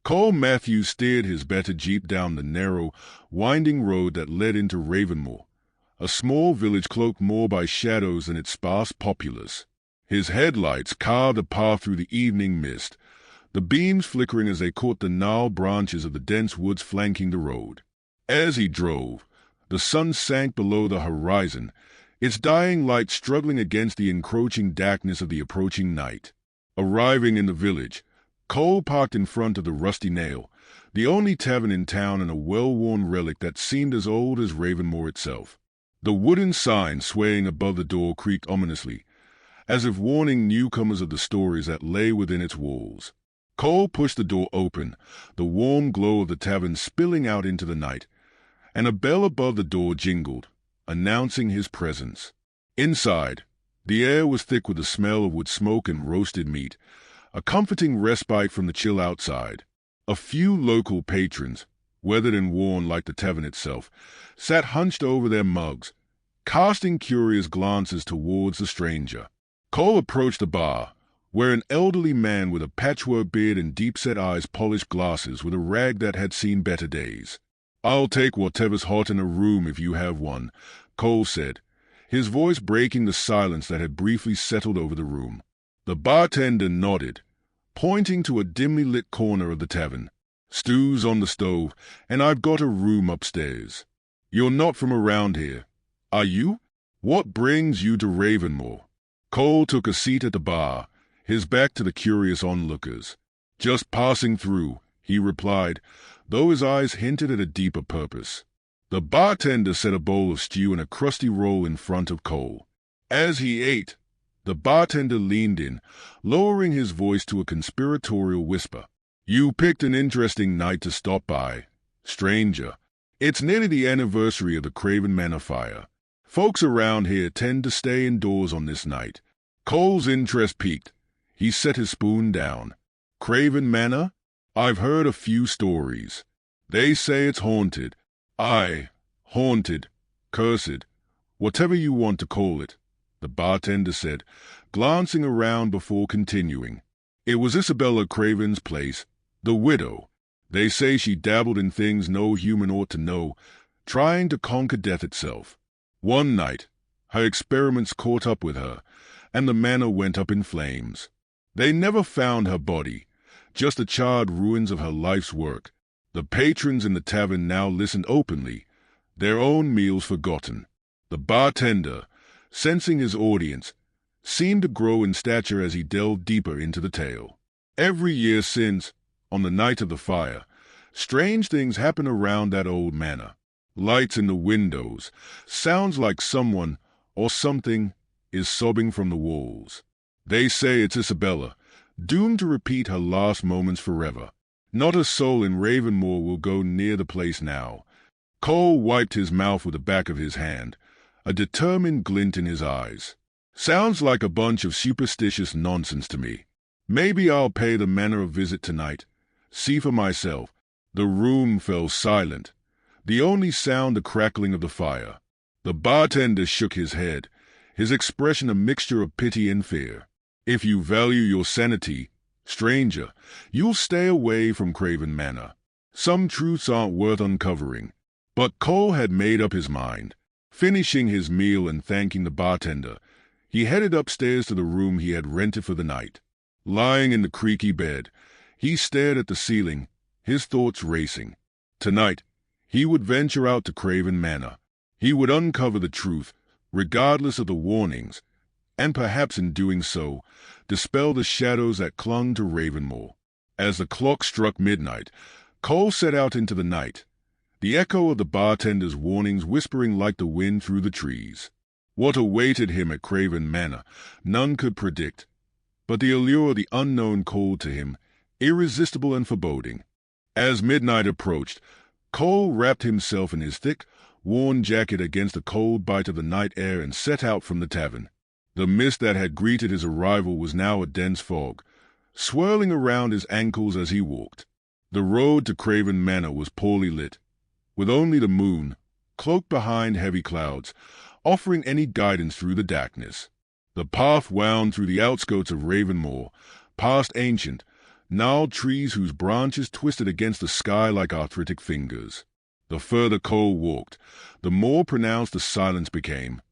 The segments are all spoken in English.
Cole Matthews steered his better Jeep down the narrow, winding road that led into Ravenmoor, a small village cloaked more by shadows than its sparse populace. His headlights carved a path through the evening mist, the beams flickering as they caught the gnarled branches of the dense woods flanking the road. As he drove, the sun sank below the horizon, its dying light struggling against the encroaching darkness of the approaching night. Arriving in the village, Cole parked in front of the Rusty Nail, the only tavern in town and a well-worn relic that seemed as old as Ravenmoor itself. The wooden sign swaying above the door creaked ominously, as if warning newcomers of the stories that lay within its walls. Cole pushed the door open, the warm glow of the tavern spilling out into the night, and a bell above the door jingled, announcing his presence. Inside, the air was thick with the smell of wood smoke and roasted meat, a comforting respite from the chill outside. A few local patrons, weathered and worn like the tavern itself, sat hunched over their mugs, casting curious glances towards the stranger. Cole approached the bar, where an elderly man with a patchwork beard and deep-set eyes polished glasses with a rag that had seen better days. "I'll take whatever's hot in a room if you have one," Cole said, his voice breaking the silence that had briefly settled over the room. The bartender nodded, pointing to a dimly lit corner of the tavern. "Stew's on the stove, and I've got a room upstairs. You're not from around here, are you? What brings you to Ravenmoor?" Cole took a seat at the bar, his back to the curious onlookers. "Just passing through," he replied, though his eyes hinted at a deeper purpose. The bartender set a bowl of stew and a crusty roll in front of Cole. As he ate, the bartender leaned in, lowering his voice to a conspiratorial whisper. "You picked an interesting night to stop by, stranger. It's nearly the anniversary of the Craven Manor fire. Folks around here tend to stay indoors on this night." Cole's interest piqued. He set his spoon down. "Craven Manor? I've heard a few stories. They say it's haunted. Aye, haunted, cursed, whatever you want to call it," the bartender said, glancing around before continuing. "It was Isabella Craven's place, the widow. They say she dabbled in things no human ought to know, trying to conquer death itself. One night, her experiments caught up with her, and the manor went up in flames. They never found her body, just the charred ruins of her life's work. The patrons in the tavern now listened openly, their own meals forgotten. The bartender, sensing his audience, seemed to grow in stature as he delved deeper into the tale. Every year since, on the night of the fire, strange things happen around that old manor. Lights in the windows, sounds like someone or something is sobbing from the walls. They say it's Isabella, doomed to repeat her last moments forever. Not a soul in Ravenmoor will go near the place now." Cole wiped his mouth with the back of his hand, a determined glint in his eyes. "Sounds like a bunch of superstitious nonsense to me. Maybe I'll pay the manor a visit tonight, see for myself." The room fell silent, the only sound the crackling of the fire. The bartender shook his head, his expression a mixture of pity and fear. "If you value your sanity, stranger, you'll stay away from Craven Manor. Some truths aren't worth uncovering." But Cole had made up his mind. Finishing his meal and thanking the bartender, he headed upstairs to the room he had rented for the night. Lying in the creaky bed, he stared at the ceiling, his thoughts racing. Tonight, he would venture out to Craven Manor. He would uncover the truth, regardless of the warnings, and perhaps in doing so, dispel the shadows that clung to Ravenmoor. As the clock struck midnight, Cole set out into the night, the echo of the bartender's warnings whispering like the wind through the trees. What awaited him at Craven Manor, none could predict, but the allure of the unknown called to him, irresistible and foreboding. As midnight approached, Cole wrapped himself in his thick, worn jacket against the cold bite of the night air and set out from the tavern. The mist that had greeted his arrival was now a dense fog, swirling around his ankles as he walked. The road to Craven Manor was poorly lit, with only the moon, cloaked behind heavy clouds, offering any guidance through the darkness. The path wound through the outskirts of Ravenmoor, past ancient, gnarled trees whose branches twisted against the sky like arthritic fingers. The further Cole walked, the more pronounced the silence became,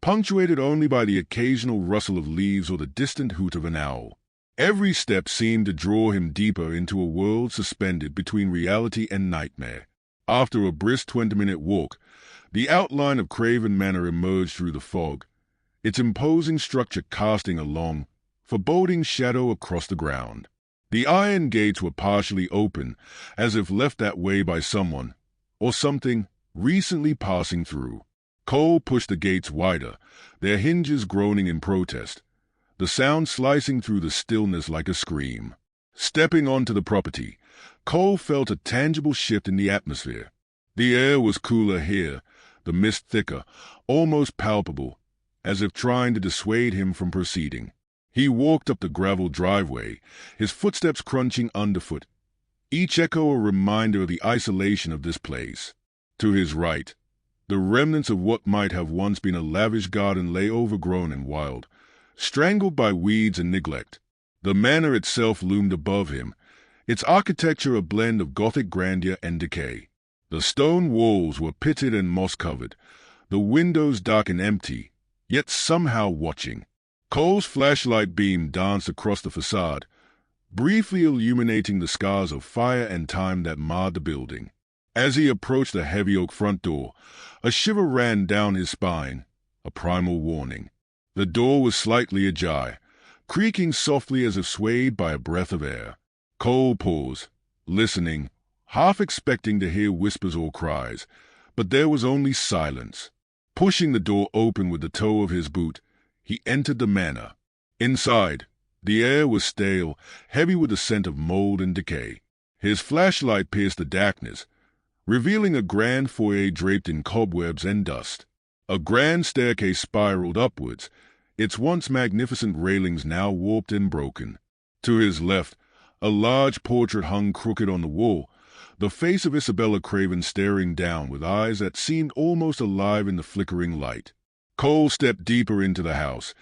punctuated only by the occasional rustle of leaves or the distant hoot of an owl. Every step seemed to draw him deeper into a world suspended between reality and nightmare. After a brisk 20-minute walk, the outline of Craven Manor emerged through the fog, its imposing structure casting a long, foreboding shadow across the ground. The iron gates were partially open, as if left that way by someone, or something, recently passing through. Cole pushed the gates wider, their hinges groaning in protest, the sound slicing through the stillness like a scream. Stepping onto the property, Cole felt a tangible shift in the atmosphere. The air was cooler here, the mist thicker, almost palpable, as if trying to dissuade him from proceeding. He walked up the gravel driveway, his footsteps crunching underfoot, each echo a reminder of the isolation of this place. To his right, the remnants of what might have once been a lavish garden lay overgrown and wild, strangled by weeds and neglect. The manor itself loomed above him, its architecture a blend of Gothic grandeur and decay. The stone walls were pitted and moss-covered, the windows dark and empty, yet somehow watching. Cole's flashlight beam danced across the facade, briefly illuminating the scars of fire and time that marred the building. As he approached the heavy oak front door, a shiver ran down his spine, a primal warning. The door was slightly ajar, creaking softly as if swayed by a breath of air. Cole paused, listening, half expecting to hear whispers or cries, but there was only silence. Pushing the door open with the toe of his boot, he entered the manor. Inside, the air was stale, heavy with the scent of mold and decay. His flashlight pierced the darkness, revealing a grand foyer draped in cobwebs and dust. A grand staircase spiraled upwards, its once magnificent railings now warped and broken. To his left, a large portrait hung crooked on the wall, the face of Isabella Craven staring down with eyes that seemed almost alive in the flickering light. Cole stepped deeper into the house,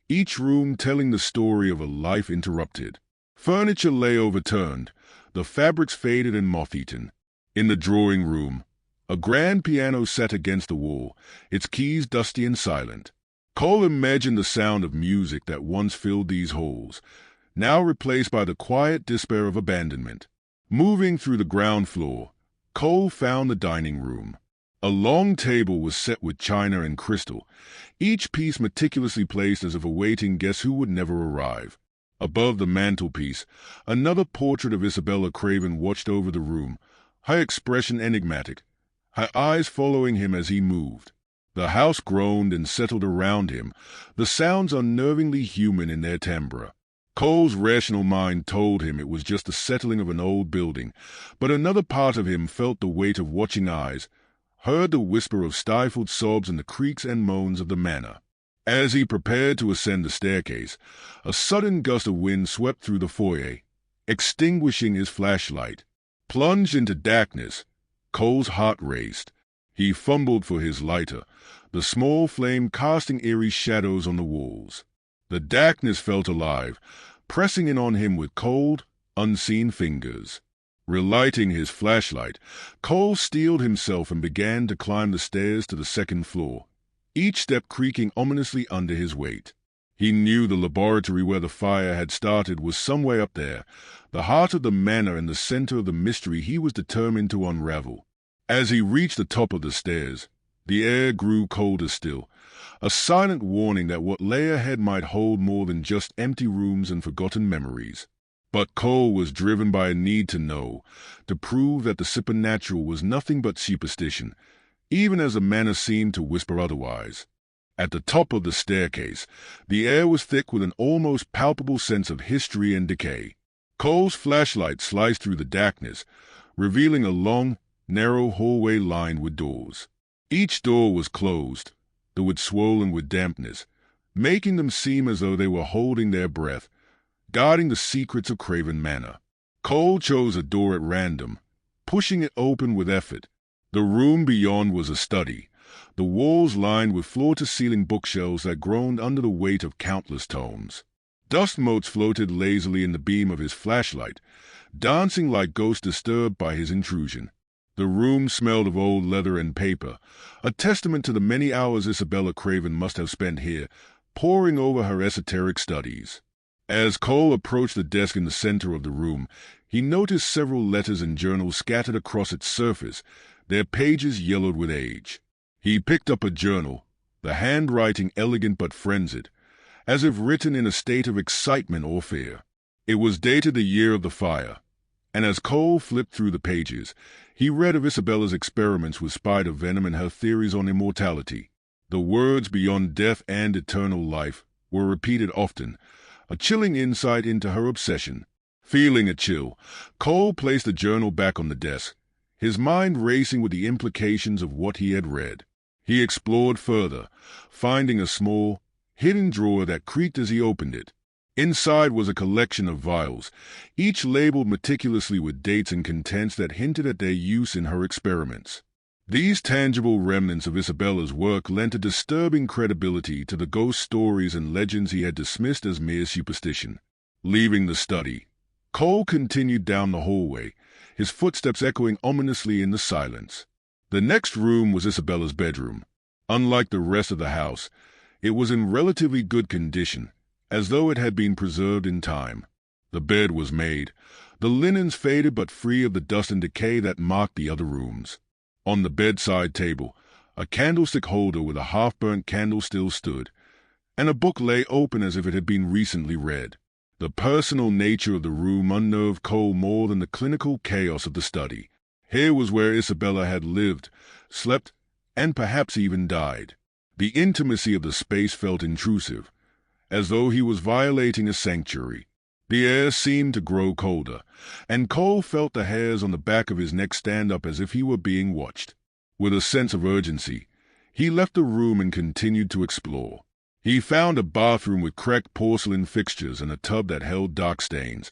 each room telling the story of a life interrupted. Furniture lay overturned, the fabrics faded and moth-eaten. In the drawing room, a grand piano sat against the wall, its keys dusty and silent. Cole imagined the sound of music that once filled these halls, now replaced by the quiet despair of abandonment. Moving through the ground floor, Cole found the dining room. A long table was set with china and crystal, each piece meticulously placed as if awaiting guests who would never arrive. Above the mantelpiece, another portrait of Isabella Craven watched over the room, her expression enigmatic, her eyes following him as he moved. The house groaned and settled around him, the sounds unnervingly human in their timbre. Cole's rational mind told him it was just the settling of an old building, but another part of him felt the weight of watching eyes, heard the whisper of stifled sobs and the creaks and moans of the manor. As he prepared to ascend the staircase, a sudden gust of wind swept through the foyer, extinguishing his flashlight. Plunged into darkness, Cole's heart raced. He fumbled for his lighter, the small flame casting eerie shadows on the walls. The darkness felt alive, pressing in on him with cold, unseen fingers. Relighting his flashlight, Cole steeled himself and began to climb the stairs to the second floor, each step creaking ominously under his weight. He knew the laboratory where the fire had started was somewhere up there, the heart of the manor and the center of the mystery he was determined to unravel. As he reached the top of the stairs, the air grew colder still, a silent warning that what lay ahead might hold more than just empty rooms and forgotten memories. But Cole was driven by a need to know, to prove that the supernatural was nothing but superstition, even as the manor seemed to whisper otherwise. At the top of the staircase, the air was thick with an almost palpable sense of history and decay. Cole's flashlight sliced through the darkness, revealing a long, narrow hallway lined with doors. Each door was closed, the wood swollen with dampness, making them seem as though they were holding their breath, guarding the secrets of Craven Manor. Cole chose a door at random, pushing it open with effort. The room beyond was a study, the walls lined with floor-to-ceiling bookshelves that groaned under the weight of countless tomes. Dust motes floated lazily in the beam of his flashlight, dancing like ghosts disturbed by his intrusion. The room smelled of old leather and paper, a testament to the many hours Isabella Craven must have spent here, poring over her esoteric studies. As Cole approached the desk in the center of the room, he noticed several letters and journals scattered across its surface, their pages yellowed with age. He picked up a journal, the handwriting elegant but frenzied, as if written in a state of excitement or fear. It was dated the year of the fire, and as Cole flipped through the pages, he read of Isabella's experiments with spider venom and her theories on immortality. The words beyond death and eternal life were repeated often, a chilling insight into her obsession. Feeling a chill, Cole placed the journal back on the desk, his mind racing with the implications of what he had read. He explored further, finding a small, hidden drawer that creaked as he opened it. Inside was a collection of vials, each labeled meticulously with dates and contents that hinted at their use in her experiments. These tangible remnants of Isabella's work lent a disturbing credibility to the ghost stories and legends he had dismissed as mere superstition. Leaving the study, Cole continued down the hallway, his footsteps echoing ominously in the silence. The next room was Isabella's bedroom. Unlike the rest of the house, it was in relatively good condition, as though it had been preserved in time. The bed was made, the linens faded but free of the dust and decay that marked the other rooms. On the bedside table, a candlestick holder with a half-burnt candle still stood, and a book lay open as if it had been recently read. The personal nature of the room unnerved Cole more than the clinical chaos of the study. Here was where Isabella had lived, slept, and perhaps even died. The intimacy of the space felt intrusive, as though he was violating a sanctuary. The air seemed to grow colder, and Cole felt the hairs on the back of his neck stand up as if he were being watched. With a sense of urgency, he left the room and continued to explore. He found a bathroom with cracked porcelain fixtures and a tub that held dark stains,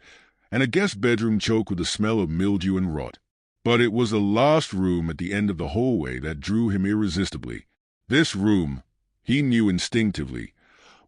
and a guest bedroom choked with the smell of mildew and rot. But it was the last room at the end of the hallway that drew him irresistibly. This room, he knew instinctively,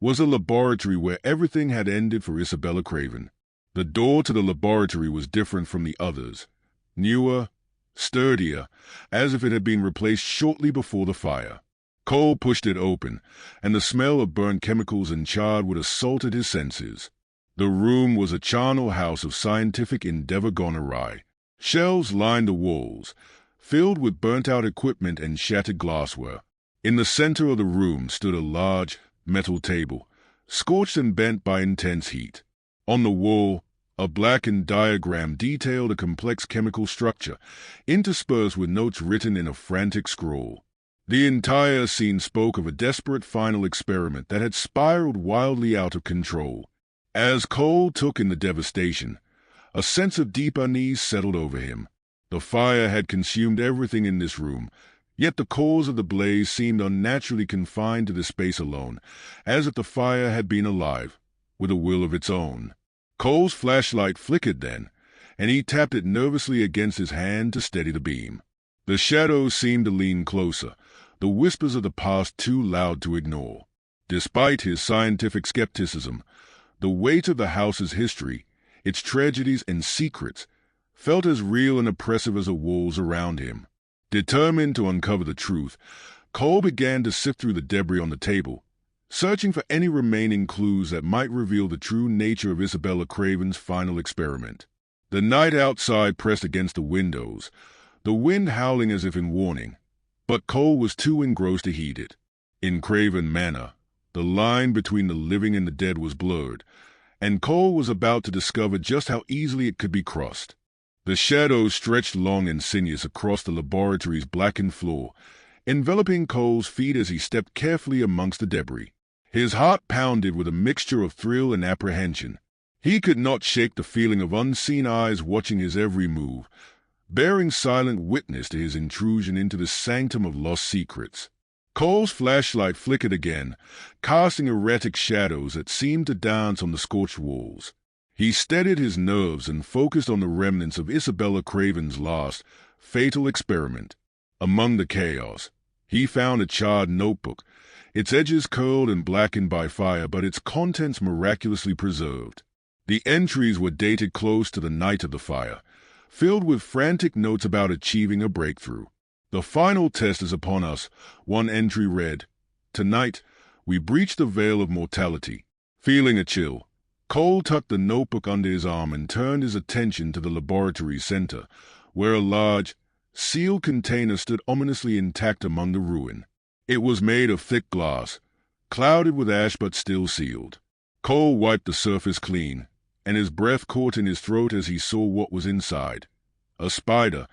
was a laboratory where everything had ended for Isabella Craven. The door to the laboratory was different from the others, newer, sturdier, as if it had been replaced shortly before the fire. Cole pushed it open, and the smell of burnt chemicals and charred wood assaulted his senses. The room was a charnel house of scientific endeavor gone awry. Shelves lined the walls, filled with burnt-out equipment and shattered glassware. In the center of the room stood a large, metal table, scorched and bent by intense heat. On the wall, a blackened diagram detailed a complex chemical structure, interspersed with notes written in a frantic scrawl. The entire scene spoke of a desperate final experiment that had spiraled wildly out of control. As Cole took in the devastation, a sense of deep unease settled over him. The fire had consumed everything in this room, yet the cause of the blaze seemed unnaturally confined to the space alone, as if the fire had been alive, with a will of its own. Cole's flashlight flickered then, and he tapped it nervously against his hand to steady the beam. The shadows seemed to lean closer, the whispers of the past too loud to ignore. Despite his scientific skepticism, the weight of the house's history, its tragedies and secrets, felt as real and oppressive as the walls around him. Determined to uncover the truth, Cole began to sift through the debris on the table, searching for any remaining clues that might reveal the true nature of Isabella Craven's final experiment. The night outside pressed against the windows, the wind howling as if in warning, but Cole was too engrossed to heed it. In Craven Manor, the line between the living and the dead was blurred, and Cole was about to discover just how easily it could be crossed. The shadows stretched long and sinuous across the laboratory's blackened floor, enveloping Cole's feet as he stepped carefully amongst the debris. His heart pounded with a mixture of thrill and apprehension. He could not shake the feeling of unseen eyes watching his every move, bearing silent witness to his intrusion into the sanctum of lost secrets. Cole's flashlight flickered again, casting erratic shadows that seemed to dance on the scorched walls. He steadied his nerves and focused on the remnants of Isabella Craven's last, fatal experiment. Among the chaos, He found a charred notebook, its edges curled and blackened by fire, but its contents miraculously preserved. The entries were dated close to the night of the fire, filled with frantic notes about achieving a breakthrough. "The final test is upon us," one entry read. "Tonight, we breach the veil of mortality." Feeling a chill, Cole tucked the notebook under his arm and turned his attention to the laboratory center, where a large, sealed container stood ominously intact among the ruin. It was made of thick glass, clouded with ash but still sealed. Cole wiped the surface clean, and his breath caught in his throat as he saw what was inside. A spider,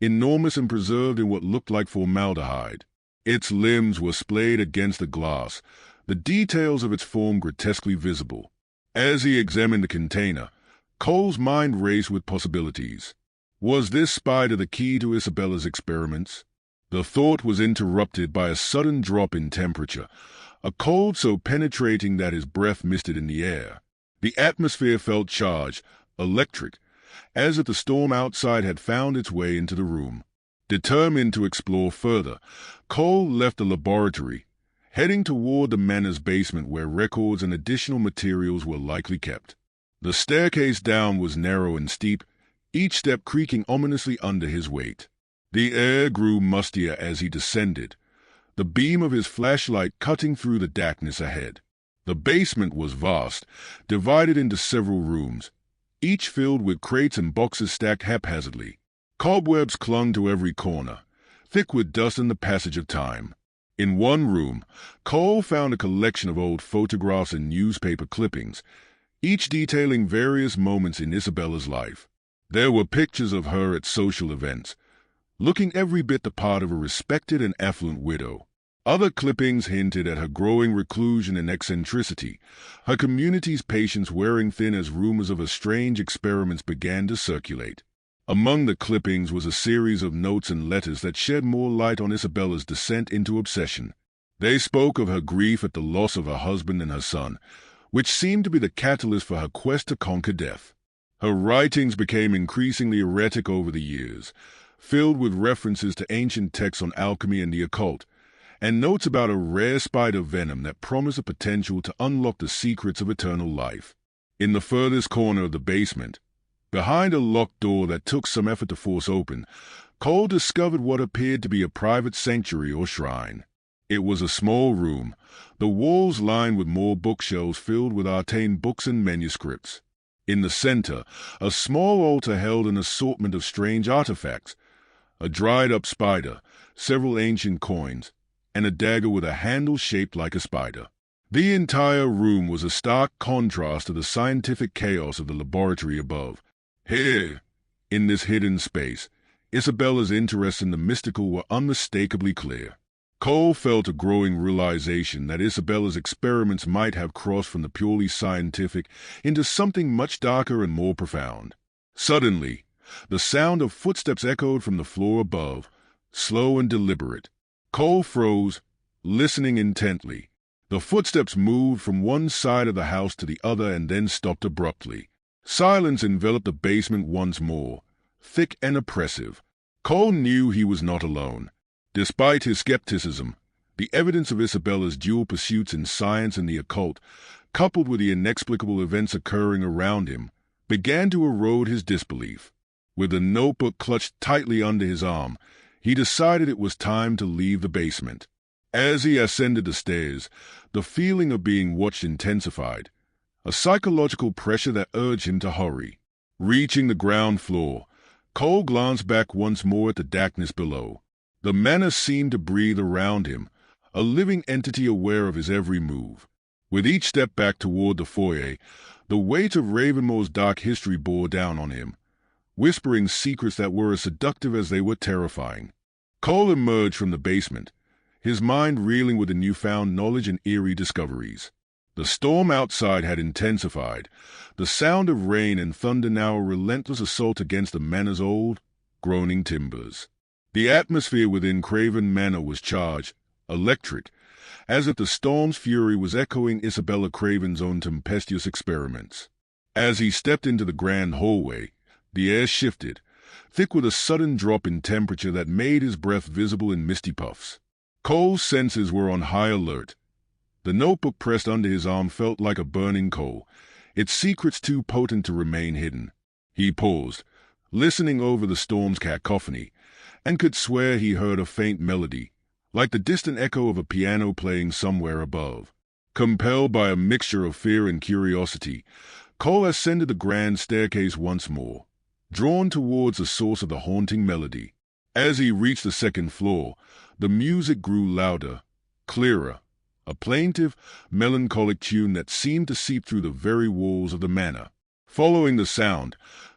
enormous and preserved in what looked like formaldehyde. Its limbs were splayed against the glass, the details of its form grotesquely visible. As he examined the container, Cole's mind raced with possibilities. Was this spider the key to Isabella's experiments? The thought was interrupted by a sudden drop in temperature, a cold so penetrating that his breath misted in the air. The atmosphere felt charged, electric, as if the storm outside had found its way into the room. Determined to explore further, Cole left the laboratory, heading toward the manor's basement where records and additional materials were likely kept. The staircase down was narrow and steep, each step creaking ominously under his weight. The air grew mustier as he descended, the beam of his flashlight cutting through the darkness ahead. The basement was vast, divided into several rooms, each filled with crates and boxes stacked haphazardly. Cobwebs clung to every corner, thick with dust and the passage of time. In one room, Cole found a collection of old photographs and newspaper clippings, each detailing various moments in Isabella's life. There were pictures of her at social events, looking every bit the part of a respected and affluent widow. Other clippings hinted at her growing reclusion and eccentricity, her community's patience wearing thin as rumors of her strange experiments began to circulate. Among the clippings was a series of notes and letters that shed more light on Isabella's descent into obsession. They spoke of her grief at the loss of her husband and her son, which seemed to be the catalyst for her quest to conquer death. Her writings became increasingly erratic over the years, filled with references to ancient texts on alchemy and the occult, and notes about a rare spider venom that promised the potential to unlock the secrets of eternal life. In the furthest corner of the basement, behind a locked door that took some effort to force open, Cole discovered what appeared to be a private sanctuary or shrine. It was a small room, the walls lined with more bookshelves filled with arcane books and manuscripts. In the center, a small altar held an assortment of strange artifacts, a dried-up spider, several ancient coins, and a dagger with a handle shaped like a spider. The entire room was a stark contrast to the scientific chaos of the laboratory above. Here, in this hidden space, Isabella's interests in the mystical were unmistakably clear. Cole felt a growing realization that Isabella's experiments might have crossed from the purely scientific into something much darker and more profound. Suddenly, the sound of footsteps echoed from the floor above, slow and deliberate. Cole froze, listening intently. The footsteps moved from one side of the house to the other and then stopped abruptly. Silence enveloped the basement once more, thick and oppressive. Cole knew he was not alone. Despite his skepticism, the evidence of Isabella's dual pursuits in science and the occult, coupled with the inexplicable events occurring around him, began to erode his disbelief. With the notebook clutched tightly under his arm, he decided it was time to leave the basement. As he ascended the stairs, the feeling of being watched intensified, a psychological pressure that urged him to hurry. Reaching the ground floor, Cole glanced back once more at the darkness below. The manor seemed to breathe around him, a living entity aware of his every move. With each step back toward the foyer, the weight of Ravenmoor's dark history bore down on him, whispering secrets that were as seductive as they were terrifying. Cole emerged from the basement, his mind reeling with the newfound knowledge and eerie discoveries. The storm outside had intensified, the sound of rain and thunder now a relentless assault against the manor's old, groaning timbers. The atmosphere within Craven Manor was charged, electric, as if the storm's fury was echoing Isabella Craven's own tempestuous experiments. As he stepped into the grand hallway, the air shifted, thick with a sudden drop in temperature that made his breath visible in misty puffs. Cole's senses were on high alert. The notebook pressed under his arm felt like a burning coal, its secrets too potent to remain hidden. He paused, listening over the storm's cacophony, and could swear he heard a faint melody, like the distant echo of a piano playing somewhere above. Compelled by a mixture of fear and curiosity, Cole ascended the grand staircase once more, drawn towards the source of the haunting melody. As he reached the second floor, the music grew louder, clearer, a plaintive, melancholic tune that seemed to seep through the very walls of the manor. Following the sound,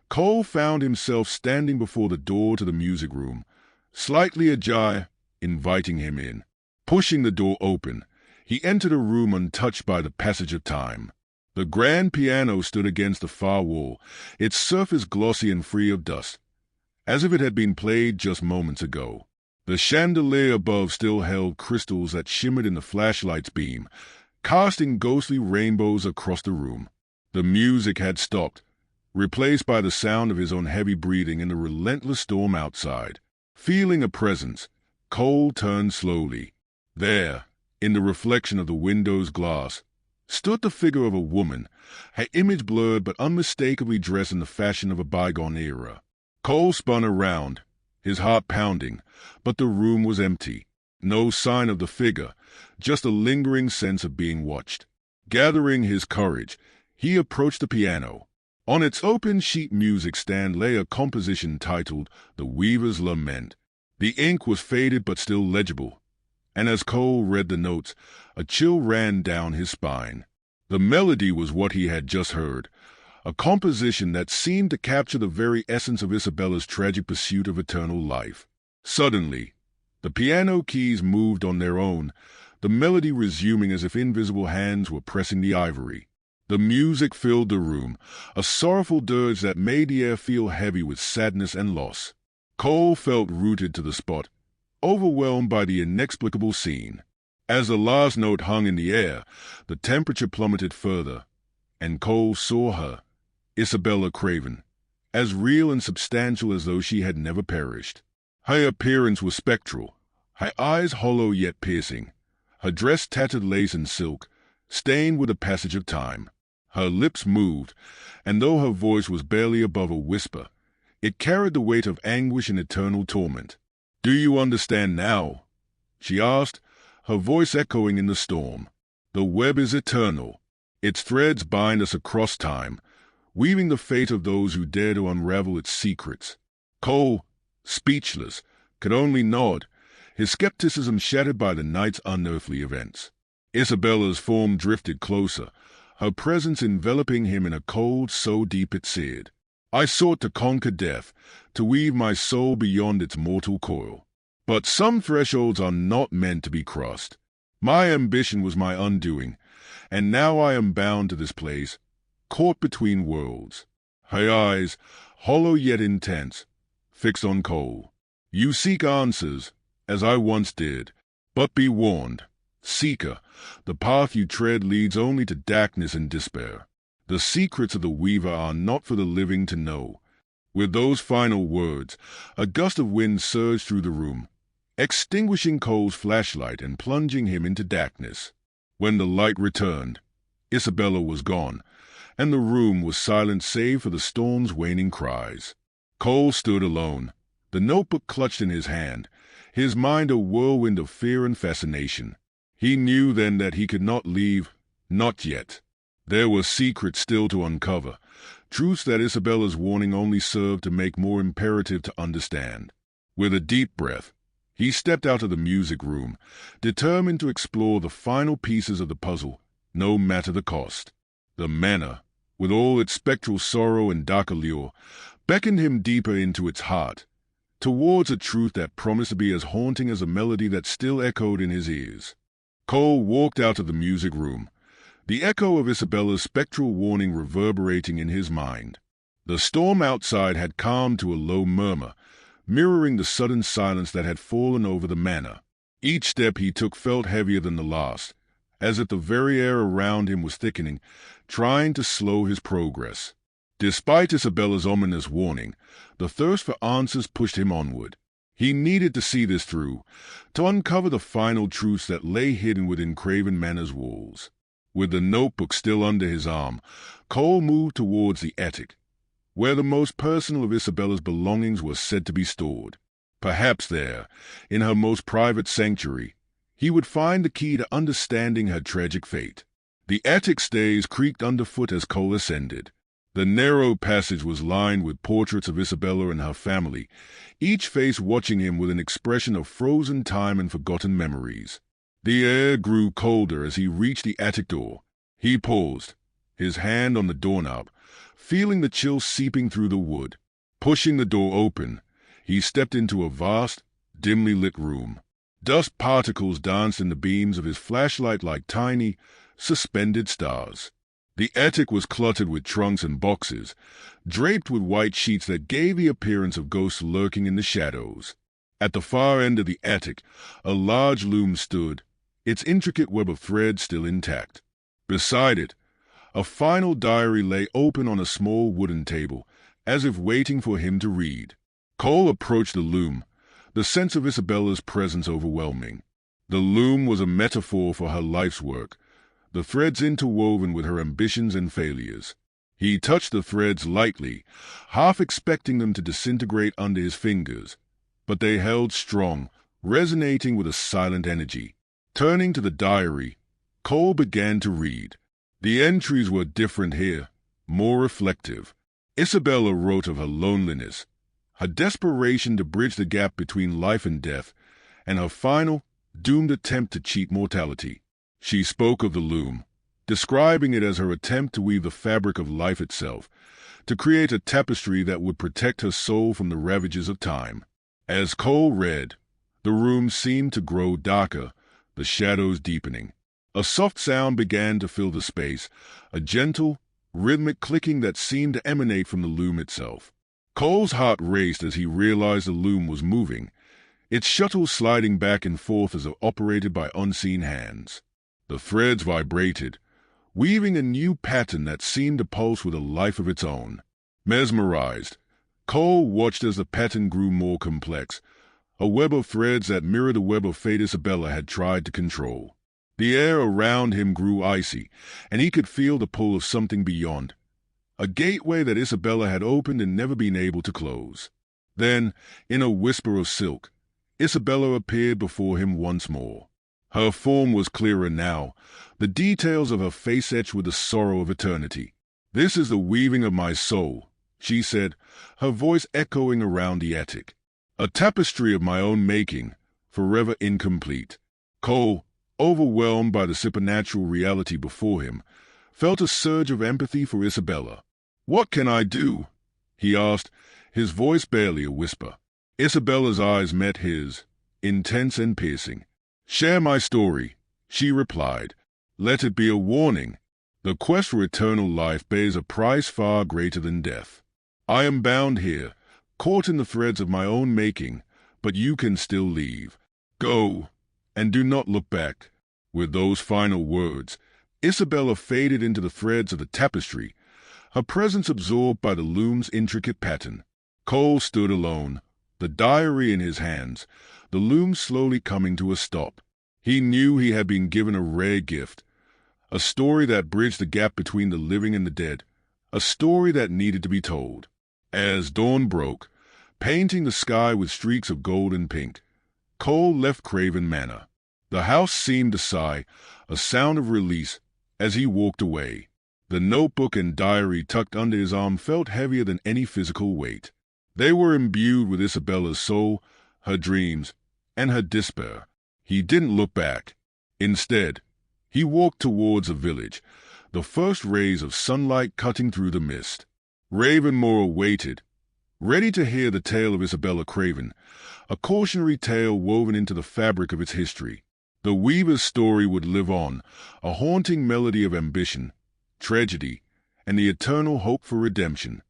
Cole found himself standing before the door to the music room, slightly ajar, inviting him in. Pushing the door open, he entered a room untouched by the passage of time. The grand piano stood against the far wall, its surface glossy and free of dust, as if it had been played just moments ago. The chandelier above still held crystals that shimmered in the flashlight's beam, casting ghostly rainbows across the room. The music had stopped, replaced by the sound of his own heavy breathing and the relentless storm outside. Feeling a presence, Cole turned slowly. There, in the reflection of the window's glass, stood the figure of a woman, her image blurred but unmistakably dressed in the fashion of a bygone era. Cole spun around, his heart pounding, but the room was empty. No sign of the figure, just a lingering sense of being watched. Gathering his courage, he approached the piano. On its open sheet music stand lay a composition titled The Weaver's Lament. The ink was faded but still legible, and as Cole read the notes, a chill ran down his spine. The melody was what he had just heard, a composition that seemed to capture the very essence of Isabella's tragic pursuit of eternal life. Suddenly, the piano keys moved on their own, the melody resuming as if invisible hands were pressing the ivory. The music filled the room, a sorrowful dirge that made the air feel heavy with sadness and loss. Cole felt rooted to the spot, overwhelmed by the inexplicable scene. As the last note hung in the air, the temperature plummeted further, and Cole saw her, Isabella Craven, as real and substantial as though she had never perished. Her appearance was spectral, her eyes hollow yet piercing, her dress tattered lace and silk, stained with the passage of time. Her lips moved, and though her voice was barely above a whisper, it carried the weight of anguish and eternal torment. "Do you understand now?" she asked, her voice echoing in the storm. "The web is eternal. Its threads bind us across time, weaving the fate of those who dare to unravel its secrets." Cole, speechless, could only nod, his skepticism shattered by the night's unearthly events. Isabella's form drifted closer, her presence enveloping him in a cold so deep it seared. "I sought to conquer death, to weave my soul beyond its mortal coil. But some thresholds are not meant to be crossed. My ambition was my undoing, and now I am bound to this place, caught between worlds." Her eyes, hollow yet intense, fixed on Cole. "You seek answers, as I once did, but be warned, seeker, the path you tread leads only to darkness and despair. The secrets of the Weaver are not for the living to know." With those final words, a gust of wind surged through the room, extinguishing Cole's flashlight and plunging him into darkness. When the light returned, Isabella was gone, and the room was silent save for the storm's waning cries. Cole stood alone, the notebook clutched in his hand, his mind a whirlwind of fear and fascination. He knew then that he could not leave, not yet. There were secrets still to uncover, truths that Isabella's warning only served to make more imperative to understand. With a deep breath, he stepped out of the music room, determined to explore the final pieces of the puzzle, no matter the cost. The manor, with all its spectral sorrow and dark allure, beckoned him deeper into its heart, towards a truth that promised to be as haunting as a melody that still echoed in his ears. Cole walked out of the music room, the echo of Isabella's spectral warning reverberating in his mind. The storm outside had calmed to a low murmur, mirroring the sudden silence that had fallen over the manor. Each step he took felt heavier than the last, as if the very air around him was thickening, trying to slow his progress. Despite Isabella's ominous warning, the thirst for answers pushed him onward. He needed to see this through, to uncover the final truths that lay hidden within Craven Manor's walls. With the notebook still under his arm, Cole moved towards the attic, where the most personal of Isabella's belongings was said to be stored. Perhaps there, in her most private sanctuary, he would find the key to understanding her tragic fate. The attic stairs creaked underfoot as Cole ascended. The narrow passage was lined with portraits of Isabella and her family, each face watching him with an expression of frozen time and forgotten memories. The air grew colder as he reached the attic door. He paused, his hand on the doorknob, feeling the chill seeping through the wood. Pushing the door open, he stepped into a vast, dimly lit room. Dust particles danced in the beams of his flashlight like tiny, suspended stars. The attic was cluttered with trunks and boxes, draped with white sheets that gave the appearance of ghosts lurking in the shadows. At the far end of the attic, a large loom stood, its intricate web of thread still intact. Beside it, a final diary lay open on a small wooden table, as if waiting for him to read. Cole approached the loom, the sense of Isabella's presence overwhelming. The loom was a metaphor for her life's work, the threads interwoven with her ambitions and failures. He touched the threads lightly, half expecting them to disintegrate under his fingers, but they held strong, resonating with a silent energy. Turning to the diary, Cole began to read. The entries were different here, more reflective. Isabella wrote of her loneliness, her desperation to bridge the gap between life and death, and her final, doomed attempt to cheat mortality. She spoke of the loom, describing it as her attempt to weave the fabric of life itself, to create a tapestry that would protect her soul from the ravages of time. As Cole read, the room seemed to grow darker, the shadows deepening. A soft sound began to fill the space, a gentle, rhythmic clicking that seemed to emanate from the loom itself. Cole's heart raced as he realized the loom was moving, its shuttle sliding back and forth as if operated by unseen hands. The threads vibrated, weaving a new pattern that seemed to pulse with a life of its own. Mesmerized, Cole watched as the pattern grew more complex, a web of threads that mirrored the web of fate Isabella had tried to control. The air around him grew icy, and he could feel the pull of something beyond, a gateway that Isabella had opened and never been able to close. Then, in a whisper of silk, Isabella appeared before him once more. Her form was clearer now, the details of her face etched with the sorrow of eternity. "This is the weaving of my soul," she said, her voice echoing around the attic. "A tapestry of my own making, forever incomplete." Cole, overwhelmed by the supernatural reality before him, felt a surge of empathy for Isabella. "What can I do?" he asked, his voice barely a whisper. Isabella's eyes met his, intense and piercing. "Share my story," she replied. "Let it be a warning. The quest for eternal life bears a price far greater than death. I am bound here, caught in the threads of my own making, but you can still leave. Go, and do not look back." With those final words, Isabella faded into the threads of the tapestry, her presence absorbed by the loom's intricate pattern. Cole stood alone, the diary in his hands, the loom slowly coming to a stop. He knew he had been given a rare gift, a story that bridged the gap between the living and the dead, a story that needed to be told. As dawn broke, painting the sky with streaks of gold and pink, Cole left Craven Manor. The house seemed to sigh, a sound of release, as he walked away. The notebook and diary tucked under his arm felt heavier than any physical weight. They were imbued with Isabella's soul, her dreams, and her despair. He didn't look back. Instead, he walked towards a village, the first rays of sunlight cutting through the mist. Ravenmoor waited, ready to hear the tale of Isabella Craven, a cautionary tale woven into the fabric of its history. The weaver's story would live on, a haunting melody of ambition, tragedy, and the eternal hope for redemption.